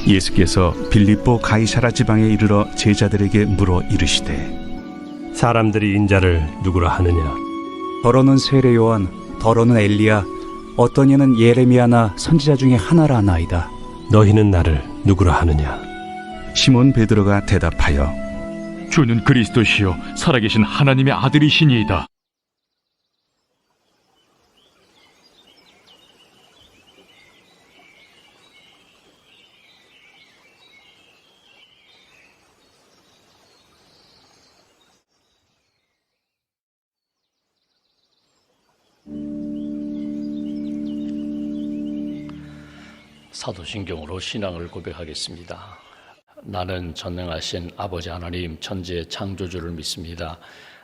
예수께서 빌립보 가이사라 지방에 이르러 제자들에게 물어 이르시되 사람들이 인자를 누구라 하느냐? 더러는 세례 요한, 더러는 엘리야, 어떤 이는 예레미야나 선지자 중에 하나라 하나이다. 너희는 나를 누구라 하느냐? 시몬 베드로가 대답하여 주는 그리스도시요 살아계신 하나님의 아들이시니이다. 사도신경으로 신앙을 고백하겠습니다. 나는 전능하신 아버지 하나님 천지의 창조주를 믿습니다.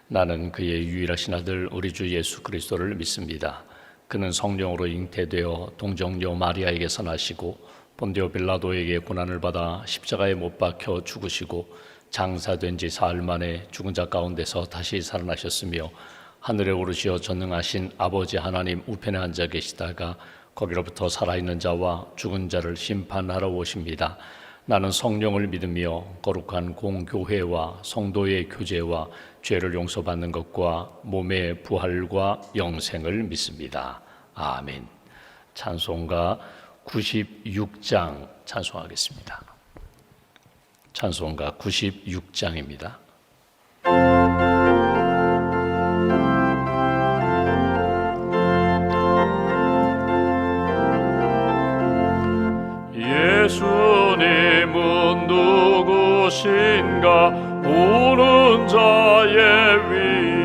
나는 그의 유일하신 아들 우리 주 예수 그리스도를 믿습니다. 그는 성령으로 잉태되어 동정녀 마리아에게서 나시고 본디오 빌라도에게 고난을 받아 십자가에 못 박혀 죽으시고 장사된 지 사흘 만에 죽은 자 가운데서 다시 살아나셨으며 하늘에 오르시어 전능하신 아버지 하나님 우편에 앉아 계시다가 거기로부터 살아있는 자와 죽은 자를 심판하러 오십니다. 나는 성령을 믿으며 거룩한 공교회와 성도의 교제와 죄를 용서받는 것과 몸의 부활과 영생을 믿습니다. 아멘. 찬송가 96장 찬송하겠습니다. 찬송가 96장입니다. 예수님은 누구신가? 우는 자의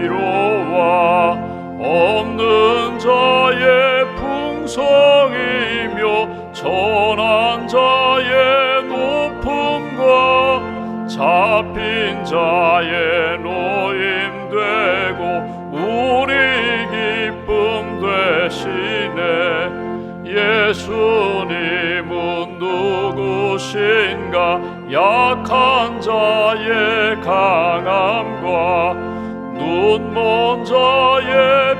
위로와 없는 자의 풍성이며 천한 자의 높음과 잡힌 자의 노임 되고 우리 기쁨 되시네. 예수님은 누구신가? 약한 자의 강함과 눈먼 자의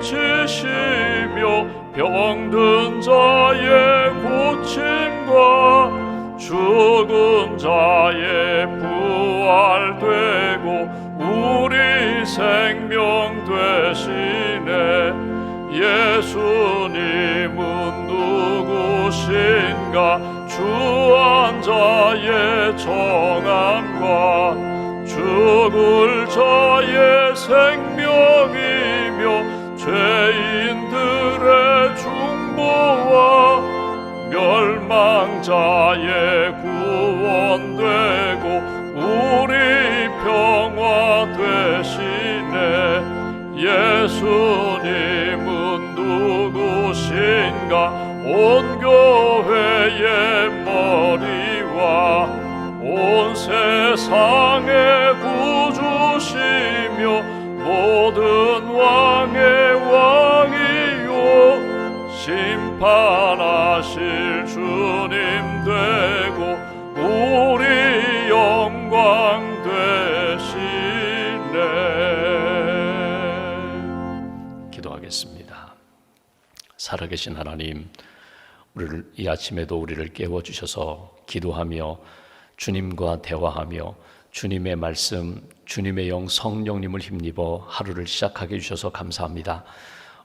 빛이시며 병든 자의 고침과 죽은 자의 부활되고 우리 생명 되시네. 예수님은 누구신가? 주한 자의 정함과 죽을 자의 생명이며 죄인들의 중보와 멸망자의 구원되고 우리 평화 되시네. 예수님은 누구신가? 온 교회의 머리와 온 세상의 구주시며 모든 왕의 왕이요 심판하실 주님 되고 우리 영광 되시네. 기도하겠습니다. 살아계신 하나님, 우리를 이 아침에도 우리를 깨워주셔서 기도하며 주님과 대화하며 주님의 말씀, 주님의 영 성령님을 힘입어 하루를 시작하게 해주셔서 감사합니다.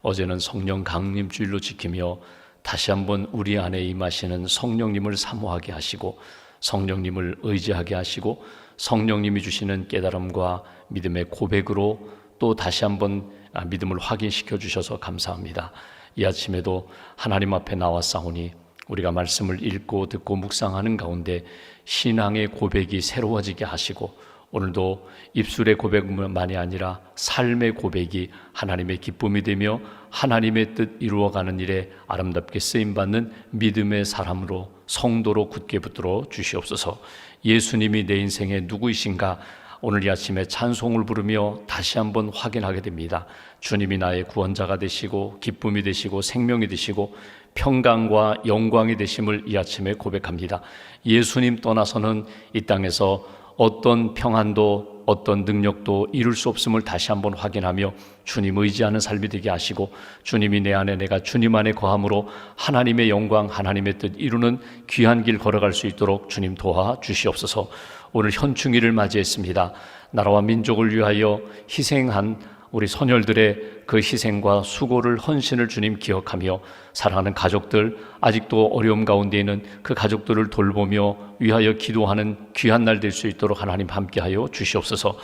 어제는 성령 강림주일로 지키며 다시 한번 우리 안에 임하시는 성령님을 사모하게 하시고 성령님을 의지하게 하시고 성령님이 주시는 깨달음과 믿음의 고백으로 또 다시 한번 믿음을 확인시켜 주셔서 감사합니다. 이 아침에도 하나님 앞에 나와 싸우니 우리가 말씀을 읽고 듣고 묵상하는 가운데 신앙의 고백이 새로워지게 하시고 오늘도 입술의 고백만이 아니라 삶의 고백이 하나님의 기쁨이 되며 하나님의 뜻 이루어가는 일에 아름답게 쓰임받는 믿음의 사람으로 성도로 굳게 붙들어 주시옵소서. 예수님이 내 인생의 누구이신가? 오늘 이 아침에 찬송을 부르며 다시 한번 확인하게 됩니다. 주님이 나의 구원자가 되시고 기쁨이 되시고 생명이 되시고 평강과 영광이 되심을 이 아침에 고백합니다. 예수님 떠나서는 이 땅에서 어떤 평안도 어떤 능력도 이룰 수 없음을 다시 한번 확인하며 주님 의지하는 삶이 되게 하시고, 주님이 내 안에, 내가 주님 안에 거함으로 하나님의 영광, 하나님의 뜻 이루는 귀한 길 걸어갈 수 있도록 주님 도와주시옵소서. 오늘 현충일을 맞이했습니다. 나라와 민족을 위하여 희생한 우리 선열들의 그 희생과 수고를, 헌신을 주님 기억하며 사랑하는 가족들, 아직도 어려움 가운데 있는 그 가족들을 돌보며 위하여 기도하는 귀한 날 될 수 있도록 하나님 함께하여 주시옵소서.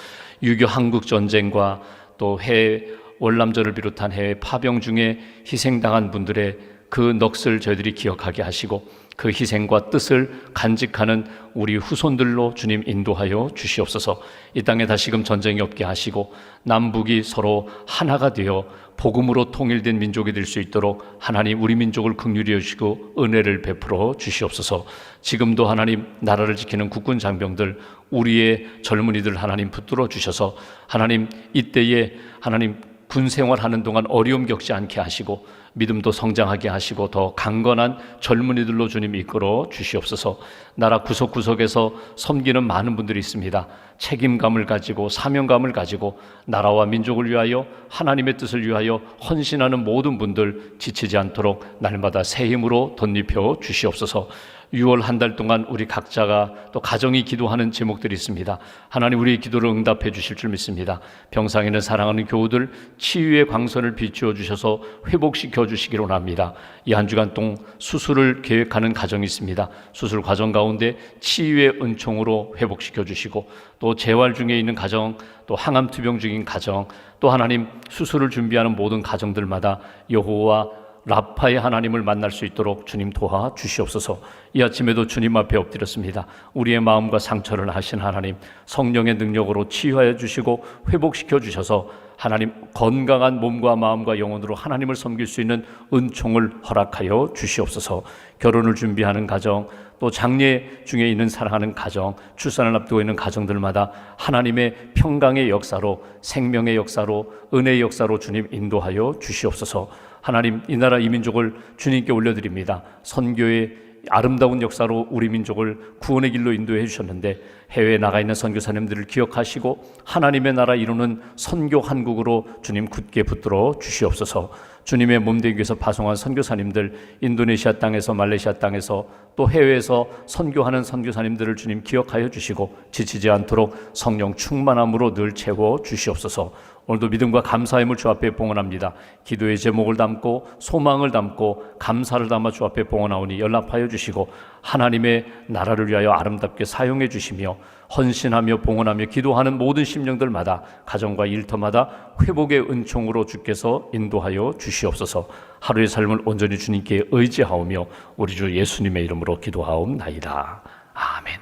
6.25 한국전쟁과 또 해외 월남전을 비롯한 해외 파병 중에 희생당한 분들의 그 넋을 저희들이 기억하게 하시고, 그 희생과 뜻을 간직하는 우리 후손들로 주님 인도하여 주시옵소서. 이 땅에 다시금 전쟁이 없게 하시고 남북이 서로 하나가 되어 복음으로 통일된 민족이 될 수 있도록 하나님 우리 민족을 긍휼히 여시고 은혜를 베풀어 주시옵소서. 지금도 하나님 나라를 지키는 국군 장병들, 우리의 젊은이들 하나님 붙들어 주셔서 하나님 이때에 하나님 군 생활하는 동안 어려움 겪지 않게 하시고 믿음도 성장하게 하시고 더 강건한 젊은이들로 주님 이끌어 주시옵소서. 나라 구석구석에서 섬기는 많은 분들이 있습니다. 책임감을 가지고 사명감을 가지고 나라와 민족을 위하여 하나님의 뜻을 위하여 헌신하는 모든 분들 지치지 않도록 날마다 새 힘으로 덧입혀 주시옵소서. 6월 한 달 동안 우리 각자가 또 가정이 기도하는 제목들이 있습니다. 하나님 우리의 기도를 응답해 주실 줄 믿습니다. 병상에는 사랑하는 교우들 치유의 광선을 비추어 주셔서 회복시켜 주시기로 합니다. 이 한 주간 동안 수술을 계획하는 가정이 있습니다. 수술 과정 가운데 치유의 은총으로 회복시켜 주시고, 또 재활 중에 있는 가정, 또 항암 투병 중인 가정, 또 하나님 수술을 준비하는 모든 가정들마다 여호와 라파의 하나님을 만날 수 있도록 주님 도와 주시옵소서. 이 아침에도 주님 앞에 엎드렸습니다. 우리의 마음과 상처를 하신 하나님, 성령의 능력으로 치유하여 주시고 회복시켜 주셔서 하나님 건강한 몸과 마음과 영혼으로 하나님을 섬길 수 있는 은총을 허락하여 주시옵소서. 결혼을 준비하는 가정, 또 장례 중에 있는 사랑하는 가정, 출산을 앞두고 있는 가정들마다 하나님의 평강의 역사로, 생명의 역사로, 은혜의 역사로 주님 인도하여 주시옵소서. 하나님 이 나라 이 민족을 주님께 올려드립니다. 선교의 아름다운 역사로 우리 민족을 구원의 길로 인도해 주셨는데 해외에 나가 있는 선교사님들을 기억하시고 하나님의 나라 이루는 선교 한국으로 주님 굳게 붙들어 주시옵소서. 주님의 몸되기 위해서 파송한 선교사님들, 인도네시아 땅에서 말레이시아 땅에서 또 해외에서 선교하는 선교사님들을 주님 기억하여 주시고 지치지 않도록 성령 충만함으로 늘 채워 주시옵소서. 오늘도 믿음과 감사의 힘을 주 앞에 봉헌합니다. 기도의 제목을 담고 소망을 담고 감사를 담아 주 앞에 봉헌하오니 연락하여 주시고 하나님의 나라를 위하여 아름답게 사용해 주시며 헌신하며 봉헌하며 기도하는 모든 심령들마다 가정과 일터마다 회복의 은총으로 주께서 인도하여 주시옵소서. 하루의 삶을 온전히 주님께 의지하오며 우리 주 예수님의 이름으로 기도하옵나이다. 아멘.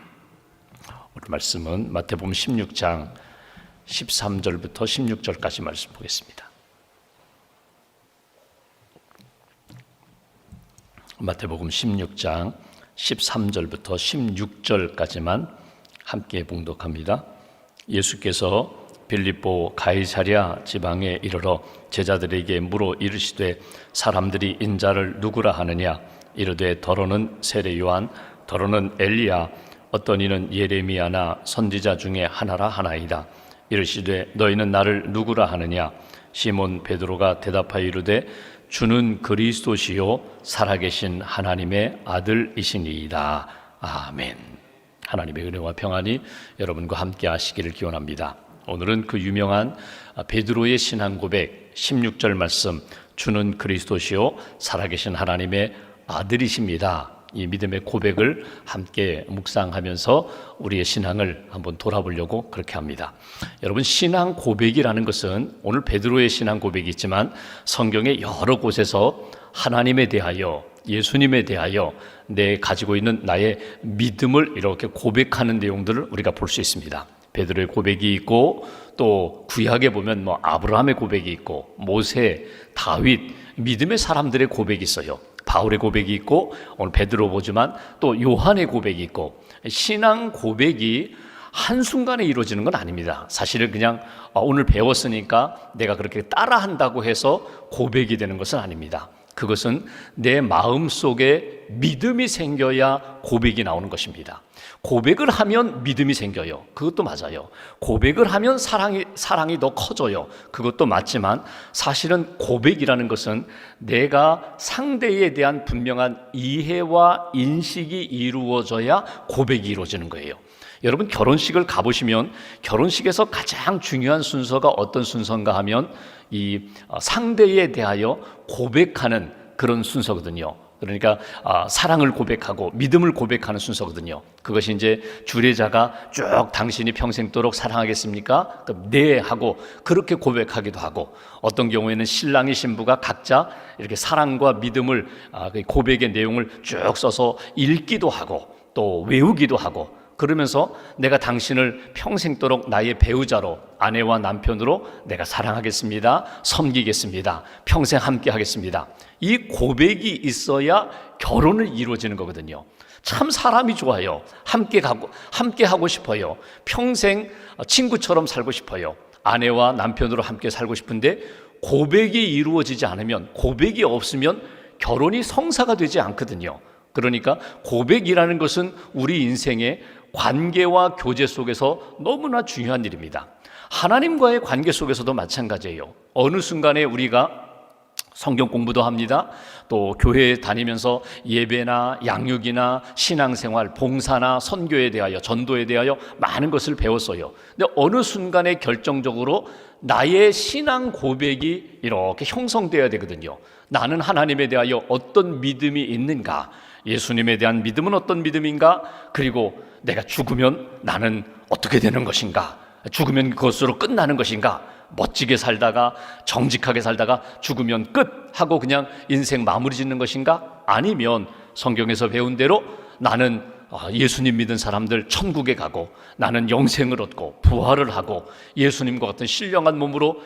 오늘 말씀은 마태복음 16장 13절부터 16절까지 말씀 보겠습니다. 마태복음 16장 13절부터 16절까지만 함께 봉독합니다. 예수께서 빌립보 가이사랴 지방에 이르러 제자들에게 물어 이르시되 사람들이 인자를 누구라 하느냐? 이르되 더러는 세례 요한, 더러는 엘리야, 어떤 이는 예레미야나 선지자 중에 하나라 하나이다. 이르시되 너희는 나를 누구라 하느냐? 시몬 베드로가 대답하여 이르되 주는 그리스도시요 살아계신 하나님의 아들이시니이다. 아멘. 하나님의 은혜와 평안이 여러분과 함께 하시기를 기원합니다. 오늘은 그 유명한 베드로의 신앙 고백 16절 말씀, 주는 그리스도시요 살아계신 하나님의 아들이십니다. 이 믿음의 고백을 함께 묵상하면서 우리의 신앙을 한번 돌아보려고 그렇게 합니다. 여러분, 신앙 고백이라는 것은 오늘 베드로의 신앙 고백이 있지만 성경의 여러 곳에서 하나님에 대하여, 예수님에 대하여 내 가지고 있는 나의 믿음을 이렇게 고백하는 내용들을 우리가 볼 수 있습니다. 베드로의 고백이 있고 또 구약에 보면 아브라함의 고백이 있고 모세, 다윗, 믿음의 사람들의 고백이 있어요. 바울의 고백이 있고 오늘 베드로 보지만 또 요한의 고백이 있고, 신앙 고백이 한순간에 이루어지는 건 아닙니다. 사실은 그냥 오늘 배웠으니까 내가 그렇게 따라한다고 해서 고백이 되는 것은 아닙니다. 그것은 내 마음속에 믿음이 생겨야 고백이 나오는 것입니다. 고백을 하면 믿음이 생겨요. 그것도 맞아요. 고백을 하면 사랑이 더 커져요. 그것도 맞지만 사실은 고백이라는 것은 내가 상대에 대한 분명한 이해와 인식이 이루어져야 고백이 이루어지는 거예요. 여러분 결혼식을 가보시면 결혼식에서 가장 중요한 순서가 어떤 순서인가 하면 이 상대에 대하여 고백하는 그런 순서거든요. 그러니까 사랑을 고백하고 믿음을 고백하는 순서거든요. 그것이 이제 주례자가 쭉 당신이 평생도록 사랑하겠습니까? 그럼 네 하고 그렇게 고백하기도 하고, 어떤 경우에는 신랑이 신부가 각자 이렇게 사랑과 믿음을 고백의 내용을 쭉 써서 읽기도 하고 또 외우기도 하고, 그러면서 내가 당신을 평생도록 나의 배우자로, 아내와 남편으로 내가 사랑하겠습니다, 섬기겠습니다, 평생 함께 하겠습니다, 이 고백이 있어야 결혼을 이루어지는 거거든요. 참 사람이 좋아요. 함께 하고 싶어요. 평생 친구처럼 살고 싶어요. 아내와 남편으로 함께 살고 싶은데 고백이 이루어지지 않으면, 고백이 없으면 결혼이 성사가 되지 않거든요. 그러니까 고백이라는 것은 우리 인생의 관계와 교제 속에서 너무나 중요한 일입니다. 하나님과의 관계 속에서도 마찬가지예요. 어느 순간에 우리가 성경 공부도 합니다. 또 교회에 다니면서 예배나 양육이나 신앙생활, 봉사나 선교에 대하여, 전도에 대하여 많은 것을 배웠어요. 근데 어느 순간에 결정적으로 나의 신앙 고백이 이렇게 형성되어야 되거든요. 나는 하나님에 대하여 어떤 믿음이 있는가? 예수님에 대한 믿음은 어떤 믿음인가? 그리고 내가 죽으면 나는 어떻게 되는 것인가? 죽으면 그것으로 끝나는 것인가? 멋지게 살다가 정직하게 살다가 죽으면 끝 하고 그냥 인생 마무리 짓는 것인가? 아니면 성경에서 배운 대로 나는 예수님 믿은 사람들 천국에 가고 나는 영생을 얻고 부활을 하고 예수님과 같은 신령한 몸으로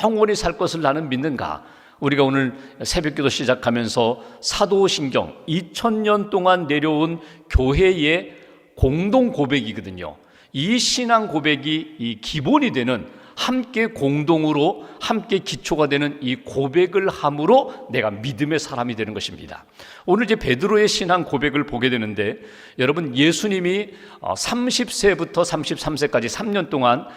영원히 살 것을 나는 믿는가? 우리가 오늘 새벽기도 시작하면서 사도신경 2000년 동안 내려온 교회의 공동 고백이거든요. 이 신앙 고백이 이 기본이 되는, 함께 공동으로 함께 기초가 되는 이 고백을 함으로 내가 믿음의 사람이 되는 것입니다. 오늘 이제 베드로의 신앙 고백을 보게 되는데, 여러분 예수님이 30세부터 33세까지 3년 동안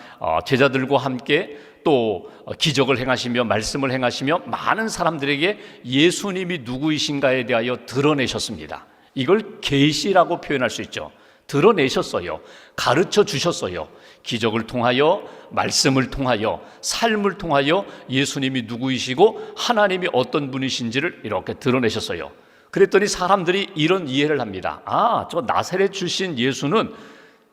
제자들과 함께 또 기적을 행하시며 말씀을 행하시며 많은 사람들에게 예수님이 누구이신가에 대하여 드러내셨습니다. 이걸 계시라고 표현할 수 있죠. 드러내셨어요. 가르쳐 주셨어요. 기적을 통하여, 말씀을 통하여, 삶을 통하여 예수님이 누구이시고 하나님이 어떤 분이신지를 이렇게 드러내셨어요. 그랬더니 사람들이 이런 이해를 합니다. 저 나사렛 출신 예수는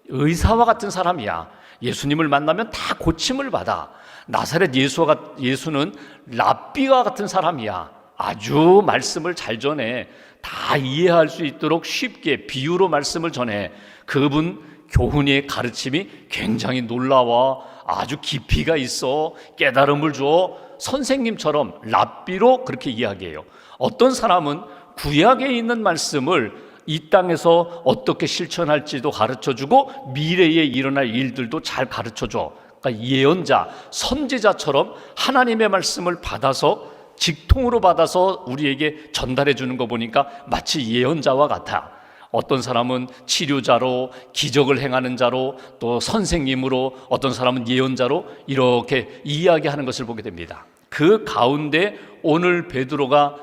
의사와 같은 사람이야. 예수님을 만나면 다 고침을 받아. 나사렛 예수는 랍비와 같은 사람이야. 아주 말씀을 잘 전해. 다 이해할 수 있도록 쉽게 비유로 말씀을 전해. 그분 교훈의 가르침이 굉장히 놀라워. 아주 깊이가 있어. 깨달음을 줘. 선생님처럼 랍비로 그렇게 이야기해요. 어떤 사람은 구약에 있는 말씀을 이 땅에서 어떻게 실천할지도 가르쳐주고 미래에 일어날 일들도 잘 가르쳐줘. 그러니까 예언자, 선지자처럼 하나님의 말씀을 받아서 직통으로 받아서 우리에게 전달해 주는 거 보니까 마치 예언자와 같아. 어떤 사람은 치료자로, 기적을 행하는 자로, 또 선생님으로, 어떤 사람은 예언자로 이렇게 이야기하는 것을 보게 됩니다. 그 가운데 오늘 베드로가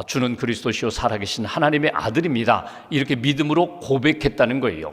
주는 그리스도시요 살아계신 하나님의 아들입니다, 이렇게 믿음으로 고백했다는 거예요.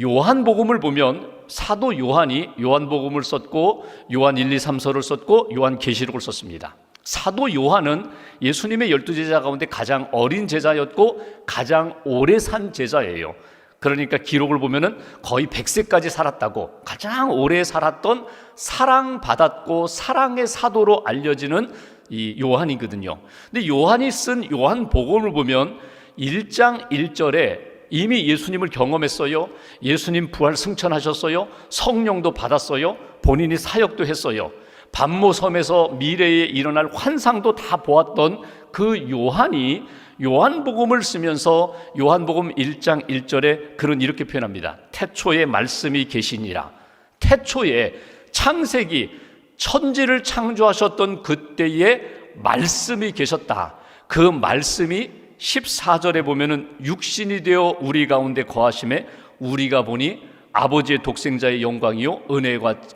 요한복음을 보면 사도 요한이 요한복음을 썼고 요한 1, 2, 3서를 썼고 요한 계시록을 썼습니다. 사도 요한은 예수님의 12제자 가운데 가장 어린 제자였고 가장 오래 산 제자예요. 그러니까 기록을 보면은 거의 100세까지 살았다고, 가장 오래 살았던, 사랑받았고 사랑의 사도로 알려지는 이 요한이거든요. 근데 요한이 쓴 요한복음을 보면 1장 1절에 이미 예수님을 경험했어요. 예수님 부활 승천하셨어요. 성령도 받았어요. 본인이 사역도 했어요. 반모섬에서 미래에 일어날 환상도 다 보았던 그 요한이 요한복음을 쓰면서 요한복음 1장 1절에 그런 이렇게 표현합니다. 태초에 말씀이 계시니라. 태초에 창세기 천지를 창조하셨던 그때에 말씀이 계셨다. 그 말씀이 14절에 보면은 육신이 되어 우리 가운데 거하심에 우리가 보니 아버지의 독생자의 영광이요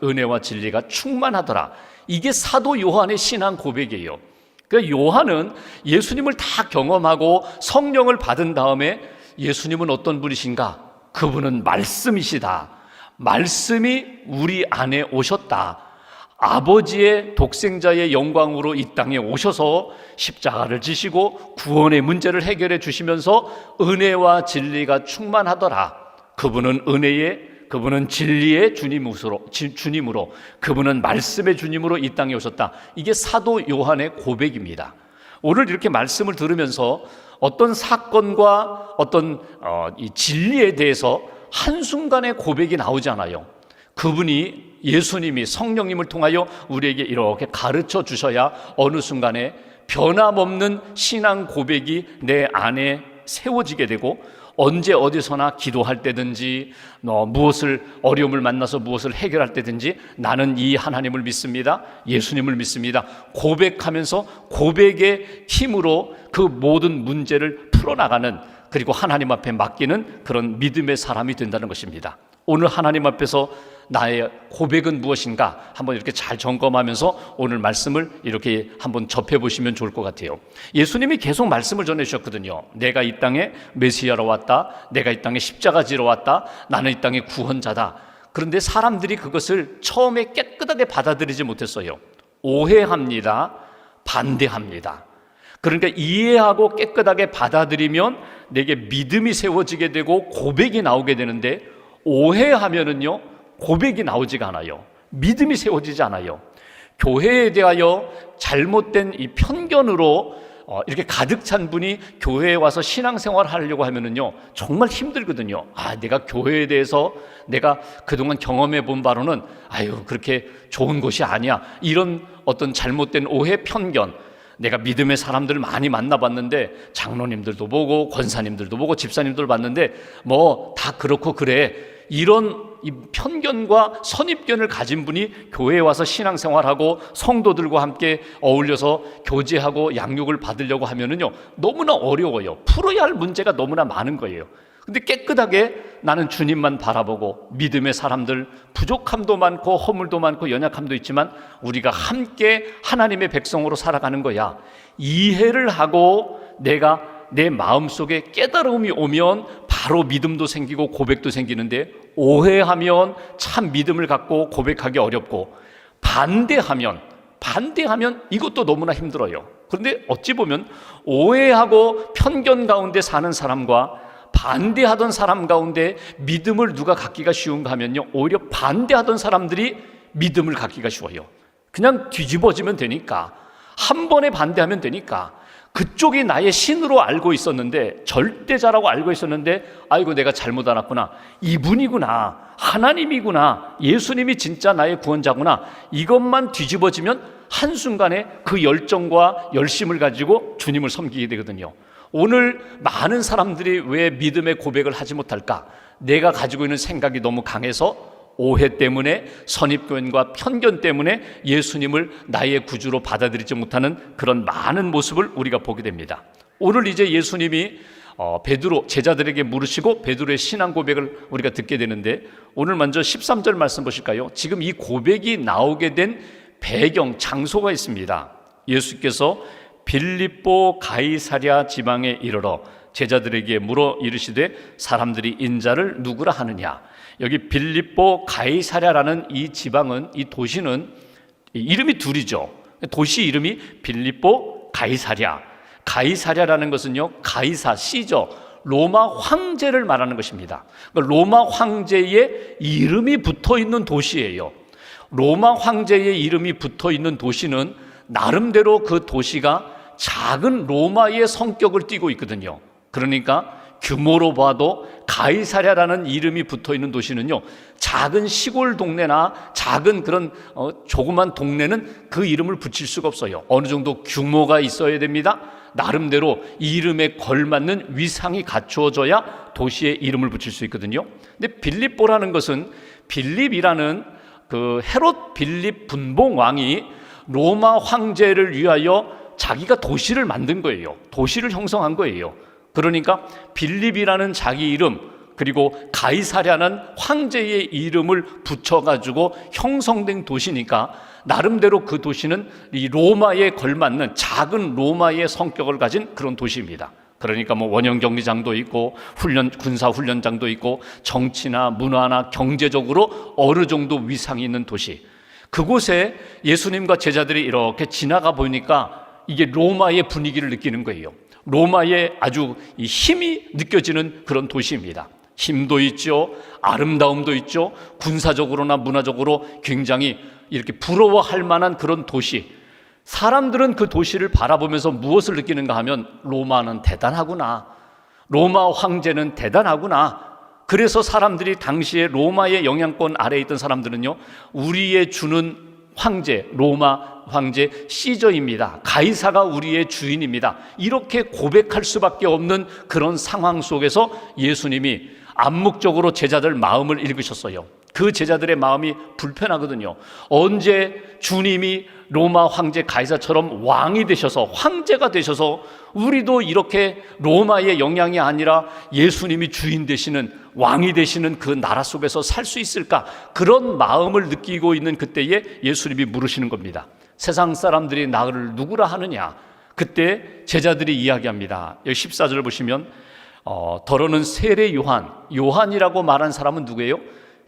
은혜와 진리가 충만하더라. 이게 사도 요한의 신앙 고백이에요. 그러니까 요한은 예수님을 다 경험하고 성령을 받은 다음에 예수님은 어떤 분이신가? 그분은 말씀이시다. 말씀이 우리 안에 오셨다. 아버지의 독생자의 영광으로 이 땅에 오셔서 십자가를 지시고 구원의 문제를 해결해 주시면서 은혜와 진리가 충만하더라. 그분은 진리의 주님으로 그분은 말씀의 주님으로 이 땅에 오셨다. 이게 사도 요한의 고백입니다. 오늘 이렇게 말씀을 들으면서 어떤 사건과 어떤 이 진리에 대해서 한순간에 고백이 나오지 않아요. 그분이 예수님이 성령님을 통하여 우리에게 이렇게 가르쳐 주셔야 어느 순간에 변함없는 신앙 고백이 내 안에 세워지게 되고 언제 어디서나 기도할 때든지 무엇을 어려움을 만나서 무엇을 해결할 때든지 나는 이 하나님을 믿습니다. 예수님을 믿습니다. 고백하면서 고백의 힘으로 그 모든 문제를 풀어나가는 그리고 하나님 앞에 맡기는 그런 믿음의 사람이 된다는 것입니다. 오늘 하나님 앞에서 나의 고백은 무엇인가 한번 이렇게 잘 점검하면서 오늘 말씀을 이렇게 한번 접해보시면 좋을 것 같아요. 예수님이 계속 말씀을 전해주셨거든요. 내가 이 땅에 메시아로 왔다. 내가 이 땅에 십자가 지러 왔다. 나는 이 땅의 구원자다. 그런데 사람들이 그것을 처음에 깨끗하게 받아들이지 못했어요. 오해합니다. 반대합니다. 그러니까 이해하고 깨끗하게 받아들이면 내게 믿음이 세워지게 되고 고백이 나오게 되는데 오해하면은요 고백이 나오지가 않아요. 믿음이 세워지지 않아요. 교회에 대하여 잘못된 이 편견으로 이렇게 가득 찬 분이 교회에 와서 신앙생활 하려고 하면은요 정말 힘들거든요. 내가 교회에 대해서 내가 그동안 경험해 본 바로는 그렇게 좋은 곳이 아니야. 이런 어떤 잘못된 오해 편견. 내가 믿음의 사람들을 많이 만나봤는데 장로님들도 보고 권사님들도 보고 집사님들 봤는데 뭐 다 그렇고 그래. 이런 이 편견과 선입견을 가진 분이 교회에 와서 신앙생활하고 성도들과 함께 어울려서 교제하고 양육을 받으려고 하면은요 너무나 어려워요. 풀어야 할 문제가 너무나 많은 거예요. 근데 깨끗하게 나는 주님만 바라보고 믿음의 사람들 부족함도 많고 허물도 많고 연약함도 있지만 우리가 함께 하나님의 백성으로 살아가는 거야. 이해를 하고 내가 내 마음속에 깨달음이 오면 바로 믿음도 생기고 고백도 생기는데 오해하면 참 믿음을 갖고 고백하기 어렵고 반대하면 이것도 너무나 힘들어요. 그런데 어찌 보면 오해하고 편견 가운데 사는 사람과 반대하던 사람 가운데 믿음을 누가 갖기가 쉬운가 하면요 오히려 반대하던 사람들이 믿음을 갖기가 쉬워요. 그냥 뒤집어지면 되니까 한 번에 반대하면 되니까 그쪽이 나의 신으로 알고 있었는데 절대자라고 알고 있었는데 아이고 내가 잘못 알았구나. 이분이구나. 하나님이구나. 예수님이 진짜 나의 구원자구나. 이것만 뒤집어지면 한순간에 그 열정과 열심을 가지고 주님을 섬기게 되거든요. 오늘 많은 사람들이 왜 믿음의 고백을 하지 못할까? 내가 가지고 있는 생각이 너무 강해서 오해 때문에 선입견과 편견 때문에 예수님을 나의 구주로 받아들이지 못하는 그런 많은 모습을 우리가 보게 됩니다. 오늘 이제 예수님이 베드로 제자들에게 물으시고 베드로의 신앙 고백을 우리가 듣게 되는데 오늘 먼저 13절 말씀 보실까요? 지금 이 고백이 나오게 된 배경 장소가 있습니다. 예수께서 빌립보 가이사랴 지방에 이르러 제자들에게 물어 이르시되 사람들이 인자를 누구라 하느냐. 여기 빌립보 가이사랴라는 이 지방은 이 도시는 이름이 둘이죠. 도시 이름이 빌립보 가이사랴. 가이사랴라는 것은요 가이사 시저 로마 황제를 말하는 것입니다. 그러니까 로마 황제의 이름이 붙어있는 도시예요. 로마 황제의 이름이 붙어있는 도시는 나름대로 그 도시가 작은 로마의 성격을 띠고 있거든요. 그러니까 규모로 봐도 가이사랴라는 이름이 붙어있는 도시는요 작은 시골 동네나 작은 그런 조그만 동네는 그 이름을 붙일 수가 없어요. 어느 정도 규모가 있어야 됩니다. 나름대로 이 이름에 걸맞는 위상이 갖추어져야 도시에 이름을 붙일 수 있거든요. 근데 빌립보라는 것은 빌립이라는 그 헤롯 빌립 분봉 왕이 로마 황제를 위하여 자기가 도시를 만든 거예요. 도시를 형성한 거예요. 그러니까 빌립이라는 자기 이름, 그리고 가이사랴는 황제의 이름을 붙여가지고 형성된 도시니까 나름대로 그 도시는 이 로마에 걸맞는 작은 로마의 성격을 가진 그런 도시입니다. 그러니까 뭐 원형 경기장도 있고 군사 훈련장도 있고 정치나 문화나 경제적으로 어느 정도 위상이 있는 도시. 그곳에 예수님과 제자들이 이렇게 지나가 보니까 이게 로마의 분위기를 느끼는 거예요. 로마의 아주 이 힘이 느껴지는 그런 도시입니다. 힘도 있죠, 아름다움도 있죠, 군사적으로나 문화적으로 굉장히 이렇게 부러워할 만한 그런 도시. 사람들은 그 도시를 바라보면서 무엇을 느끼는가 하면 로마는 대단하구나, 로마 황제는 대단하구나. 그래서 사람들이 당시에 로마의 영향권 아래에 있던 사람들은요, 우리의 주는 황제, 로마 황제 시저입니다, 가이사가 우리의 주인입니다, 이렇게 고백할 수밖에 없는 그런 상황 속에서 예수님이 암묵적으로 제자들 마음을 읽으셨어요. 그 제자들의 마음이 불편하거든요. 언제 주님이 로마 황제 가이사처럼 왕이 되셔서, 황제가 되셔서 우리도 이렇게 로마의 영향이 아니라 예수님이 주인 되시는, 왕이 되시는 그 나라 속에서 살 수 있을까? 그런 마음을 느끼고 있는 그때에 예수님이 물으시는 겁니다. 세상 사람들이 나를 누구라 하느냐? 그때 제자들이 이야기합니다. 여기 14절을 보시면 더러는 세례 요한이라고 말한 사람은 누구예요?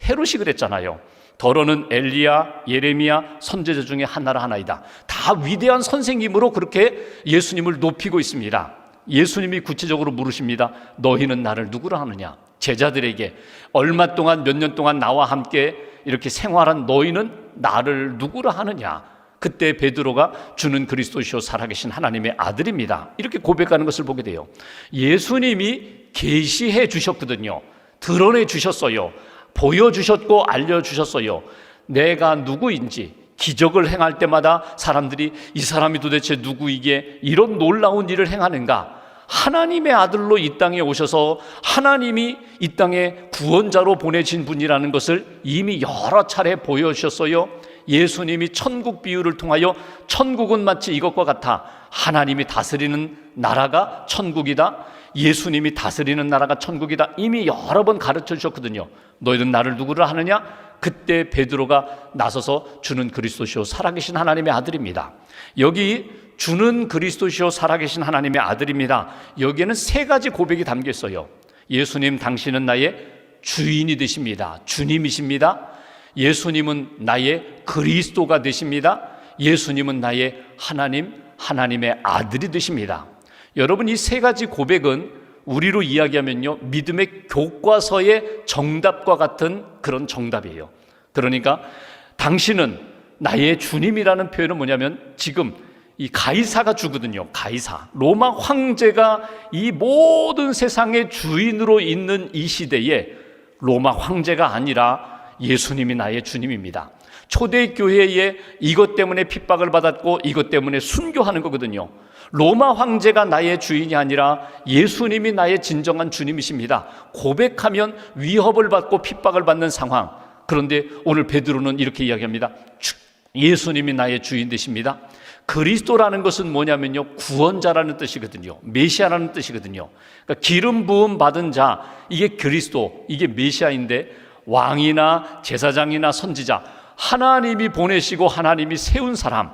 헤롯이 그랬잖아요. 더러는 엘리야, 예레미야 선지자 중에 하나이다. 다 위대한 선생님으로 그렇게 예수님을 높이고 있습니다. 예수님이 구체적으로 물으십니다. 너희는 나를 누구라 하느냐? 제자들에게 얼마 동안, 몇 년 동안 나와 함께 이렇게 생활한 너희는 나를 누구라 하느냐? 그때 베드로가 주는 그리스도시요 살아계신 하나님의 아들입니다, 이렇게 고백하는 것을 보게 돼요. 예수님이 계시해 주셨거든요. 드러내 주셨어요. 보여주셨고 알려주셨어요. 내가 누구인지. 기적을 행할 때마다 사람들이 이 사람이 도대체 누구이기에 이런 놀라운 일을 행하는가? 하나님의 아들로 이 땅에 오셔서 하나님이 이 땅에 구원자로 보내신 분이라는 것을 이미 여러 차례 보여주셨어요. 예수님이 천국 비유를 통하여 천국은 마치 이것과 같아 하나님이 다스리는 나라가 천국이다, 예수님이 다스리는 나라가 천국이다, 이미 여러 번 가르쳐 주셨거든요. 너희는 나를 누구라 하느냐? 그때 베드로가 나서서 주는 그리스도시요 살아계신 하나님의 아들입니다. 여기 주는 그리스도시요 살아계신 하나님의 아들입니다, 여기에는 세 가지 고백이 담겨 있어요. 예수님, 당신은 나의 주인이 되십니다. 주님이십니다. 예수님은 나의 그리스도가 되십니다. 예수님은 나의 하나님의 아들이 되십니다. 여러분, 이 세 가지 고백은 우리로 이야기하면요, 믿음의 교과서의 정답과 같은 그런 정답이에요. 그러니까 당신은 나의 주님이라는 표현은 뭐냐면, 지금 이 가이사가 주거든요. 가이사, 로마 황제가 이 모든 세상의 주인으로 있는 이 시대에 로마 황제가 아니라 예수님이 나의 주님입니다. 초대교회에 이것 때문에 핍박을 받았고 이것 때문에 순교하는 거거든요. 로마 황제가 나의 주인이 아니라 예수님이 나의 진정한 주님이십니다. 고백하면 위협을 받고 핍박을 받는 상황. 그런데 오늘 베드로는 이렇게 이야기합니다. 예수님이 나의 주인 되십니다. 그리스도라는 것은 뭐냐면요, 구원자라는 뜻이거든요. 메시아라는 뜻이거든요. 그러니까 기름 부음 받은 자, 이게 그리스도, 이게 메시아인데, 왕이나 제사장이나 선지자, 하나님이 보내시고 하나님이 세운 사람,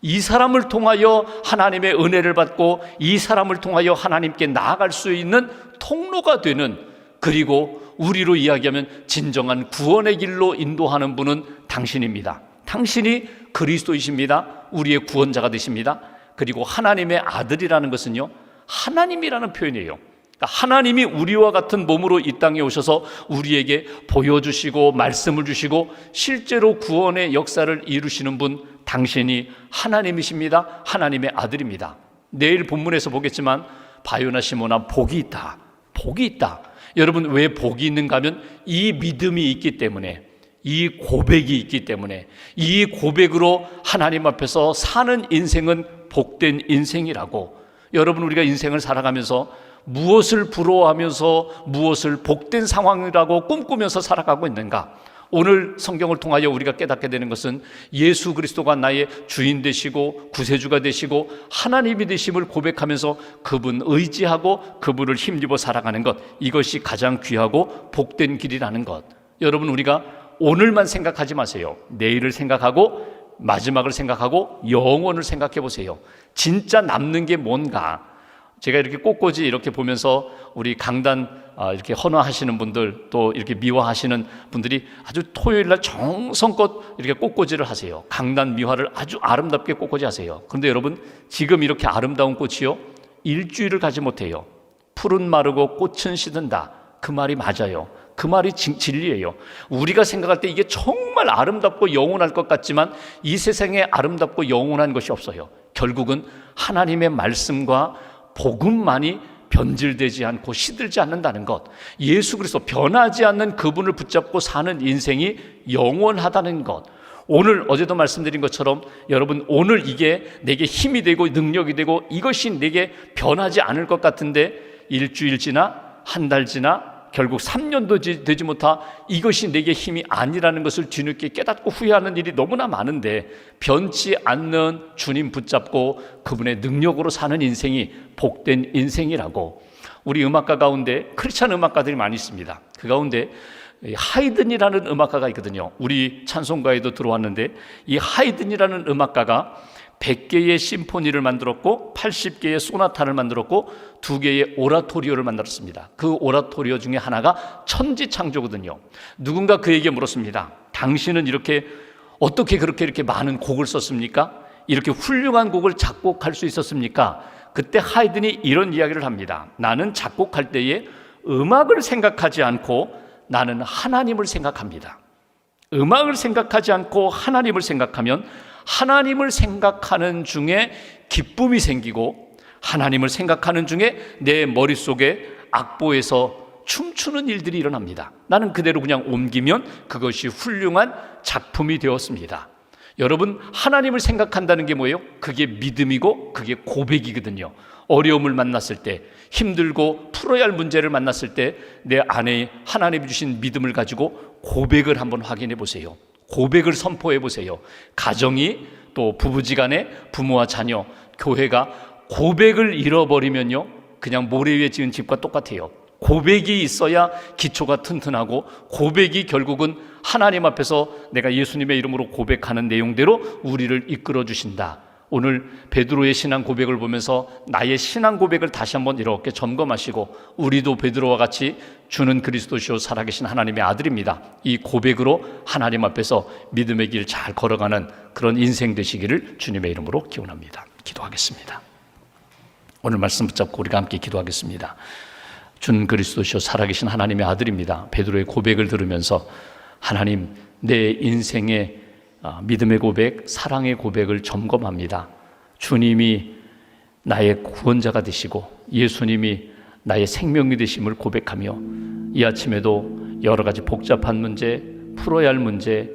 이 사람을 통하여 하나님의 은혜를 받고 이 사람을 통하여 하나님께 나아갈 수 있는 통로가 되는, 그리고 우리로 이야기하면 진정한 구원의 길로 인도하는 분은 당신입니다. 당신이 그리스도이십니다. 우리의 구원자가 되십니다. 그리고 하나님의 아들이라는 것은요, 하나님이라는 표현이에요. 하나님이 우리와 같은 몸으로 이 땅에 오셔서 우리에게 보여주시고 말씀을 주시고 실제로 구원의 역사를 이루시는 분, 당신이 하나님이십니다. 하나님의 아들입니다. 내일 본문에서 보겠지만 바요나 시모나 복이 있다, 복이 있다. 여러분, 왜 복이 있는가 하면 이 믿음이 있기 때문에, 이 고백이 있기 때문에, 이 고백으로 하나님 앞에서 사는 인생은 복된 인생이라고. 여러분, 우리가 인생을 살아가면서 무엇을 부러워하면서 무엇을 복된 상황이라고 꿈꾸면서 살아가고 있는가? 오늘 성경을 통하여 우리가 깨닫게 되는 것은 예수 그리스도가 나의 주인 되시고 구세주가 되시고 하나님이 되심을 고백하면서 그분 의지하고 그분을 힘입어 살아가는 것, 이것이 가장 귀하고 복된 길이라는 것. 여러분, 우리가 오늘만 생각하지 마세요. 내일을 생각하고 마지막을 생각하고 영원을 생각해 보세요. 진짜 남는 게 뭔가. 제가 이렇게 꽃꽂이 이렇게 보면서 우리 강단 이렇게 헌화하시는 분들, 또 이렇게 미화하시는 분들이 아주 토요일 날 정성껏 이렇게 꽃꽂이를 하세요. 강단 미화를 아주 아름답게 꽃꽂이 하세요. 그런데 여러분, 지금 이렇게 아름다운 꽃이요, 일주일을 가지 못해요. 풀은 마르고 꽃은 시든다. 그 말이 맞아요. 그 말이 진리예요. 우리가 생각할 때 이게 정말 아름답고 영원할 것 같지만 이 세상에 아름답고 영원한 것이 없어요. 결국은 하나님의 말씀과 복음만이 변질되지 않고 시들지 않는다는 것, 예수 그리스도 변하지 않는 그분을 붙잡고 사는 인생이 영원하다는 것. 오늘 어제도 말씀드린 것처럼 여러분, 오늘 이게 내게 힘이 되고 능력이 되고 이것이 내게 변하지 않을 것 같은데 일주일 지나 한 달 지나 결국 3년도 되지 못하 이것이 내게 힘이 아니라는 것을 뒤늦게 깨닫고 후회하는 일이 너무나 많은데, 변치 않는 주님 붙잡고 그분의 능력으로 사는 인생이 복된 인생이라고. 우리 음악가 가운데 크리스찬 음악가들이 많이 있습니다. 그 가운데 하이든이라는 음악가가 있거든요. 우리 찬송가에도 들어왔는데 이 하이든이라는 음악가가 100개의 심포니를 만들었고 80개의 소나타를 만들었고 2개의 오라토리오를 만들었습니다. 그 오라토리오 중에 하나가 천지창조거든요. 누군가 그에게 물었습니다. 당신은 어떻게 그렇게 이렇게 많은 곡을 썼습니까? 이렇게 훌륭한 곡을 작곡할 수 있었습니까? 그때 하이든이 이런 이야기를 합니다. 나는 작곡할 때에 음악을 생각하지 않고 나는 하나님을 생각합니다. 음악을 생각하지 않고 하나님을 생각하면 하나님을 생각하는 중에 기쁨이 생기고 하나님을 생각하는 중에 내 머릿속에 악보에서 춤추는 일들이 일어납니다. 나는 그대로 그냥 옮기면 그것이 훌륭한 작품이 되었습니다. 여러분, 하나님을 생각한다는 게 뭐예요? 그게 믿음이고 그게 고백이거든요. 어려움을 만났을 때, 힘들고 풀어야 할 문제를 만났을 때 내 안에 하나님이 주신 믿음을 가지고 고백을 한번 확인해 보세요. 고백을 선포해 보세요. 가정이, 또 부부지간에, 부모와 자녀, 교회가 고백을 잃어버리면요, 그냥 모래 위에 지은 집과 똑같아요. 고백이 있어야 기초가 튼튼하고, 고백이 결국은 하나님 앞에서 내가 예수님의 이름으로 고백하는 내용대로 우리를 이끌어 주신다. 오늘 베드로의 신앙 고백을 보면서 나의 신앙 고백을 다시 한번 이렇게 점검하시고, 우리도 베드로와 같이 주는 그리스도시요 살아계신 하나님의 아들입니다. 이 고백으로 하나님 앞에서 믿음의 길 잘 걸어가는 그런 인생 되시기를 주님의 이름으로 기원합니다. 기도하겠습니다. 오늘 말씀 붙잡고 우리가 함께 기도하겠습니다. 주는 그리스도시요 살아계신 하나님의 아들입니다. 베드로의 고백을 들으면서 하나님, 내 인생의 믿음의 고백, 사랑의 고백을 점검합니다. 주님이 나의 구원자가 되시고 예수님이 나의 생명이 되심을 고백하며, 이 아침에도 여러 가지 복잡한 문제, 풀어야 할 문제,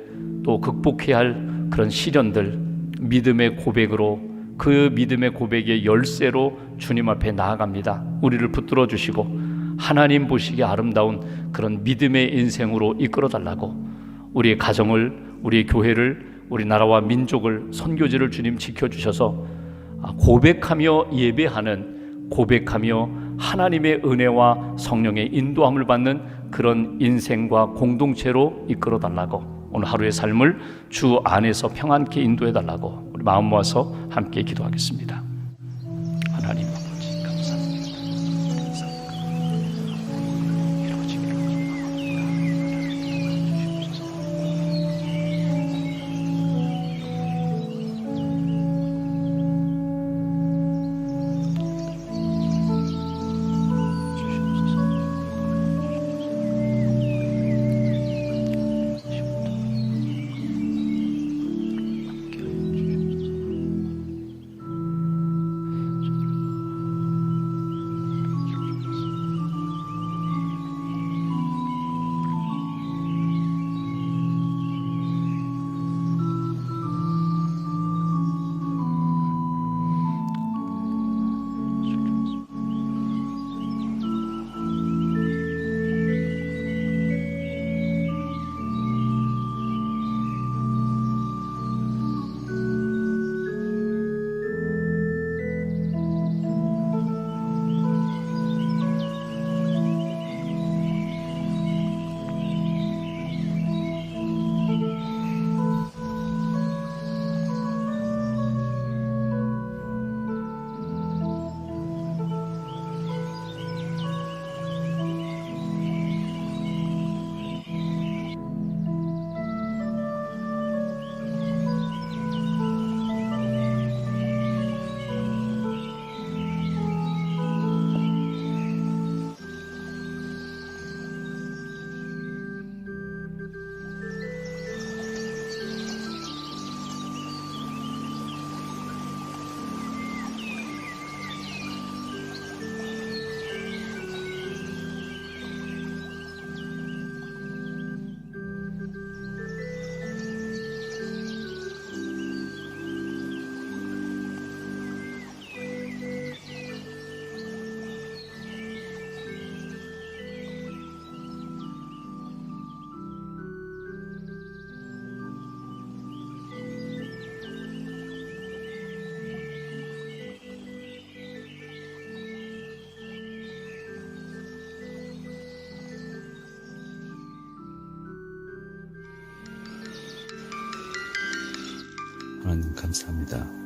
또 극복해야 할 그런 시련들, 믿음의 고백으로, 그 믿음의 고백의 열쇠로 주님 앞에 나아갑니다. 우리를 붙들어 주시고 하나님 보시기에 아름다운 그런 믿음의 인생으로 이끌어 달라고, 우리의 가정을, 우리의 교회를, 우리 나라와 민족을, 선교지를 주님 지켜주셔서 고백하며 예배하는, 고백하며 하나님의 은혜와 성령의 인도함을 받는 그런 인생과 공동체로 이끌어 달라고, 오늘 하루의 삶을 주 안에서 평안케 인도해 달라고 우리 마음 모아서 함께 기도하겠습니다. 하나님 아버지, 감사합니다. 하나님 감사합니다.